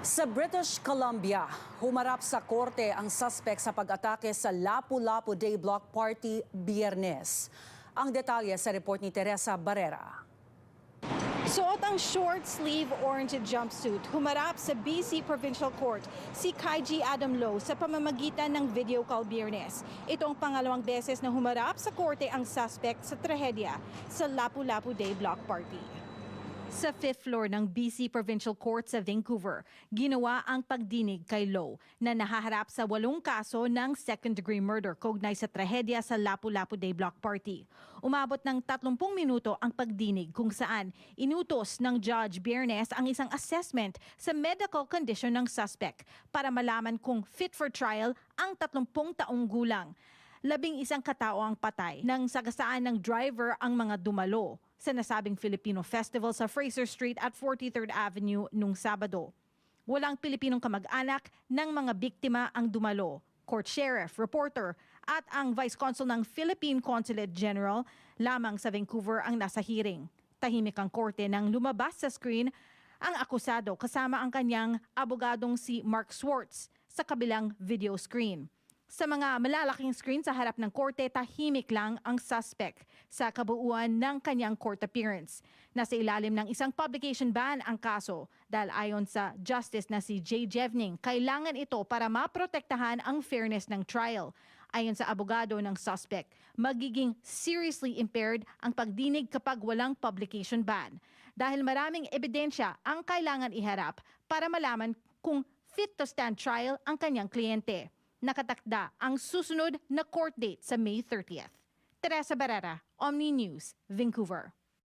Sa British Columbia, humarap sa korte ang suspect sa pag-atake sa Lapu-Lapu Day Block Party Biyernes. Ang detalye sa report ni Teresa Barrera. Suot ang short-sleeve orange jumpsuit, humarap sa BC Provincial Court si Kaiji Adam Low sa pamamagitan ng video call Biyernes. Ito ang pangalawang beses na humarap sa korte ang suspect sa trahedya sa Lapu-Lapu Day Block Party. Sa 5th floor ng BC Provincial Court sa Vancouver, ginawa ang pagdinig kay Low na nahaharap sa 8 kaso ng second-degree murder kaugnay sa trahedya sa Lapu-Lapu Day Block Party. Umabot ng 30 minuto ang pagdinig kung saan inutos ng Judge Biyernes ang isang assessment sa medical condition ng suspect para malaman kung fit for trial ang 30 taong gulang. 11 katao ang patay nang sagasaan ng driver ang mga dumalo sa nasabing Filipino Festival sa Fraser Street at 43rd Avenue nung Sabado. Walang Pilipinong kamag-anak ng mga biktima ang dumalo. Court Sheriff, reporter at ang Vice Consul ng Philippine Consulate General lamang sa Vancouver ang nasa hearing. Tahimik ang korte nang lumabas sa screen ang akusado kasama ang kanyang abogadong si Mark Swartz sa kabilang video screen. Sa mga malalaking screen sa harap ng korte, tahimik lang ang suspect sa kabuuan ng kanyang court appearance. Nasa ilalim ng isang publication ban ang kaso dahil ayon sa justice na si Jay Jevning, kailangan ito para maprotektahan ang fairness ng trial. Ayon sa abogado ng suspect, magiging seriously impaired ang pagdinig kapag walang publication ban dahil maraming ebidensya ang kailangan iharap para malaman kung fit to stand trial ang kanyang kliyente. Nakatakda ang susunod na court date sa May 30th. Teresa Barrera, Omni News, Vancouver.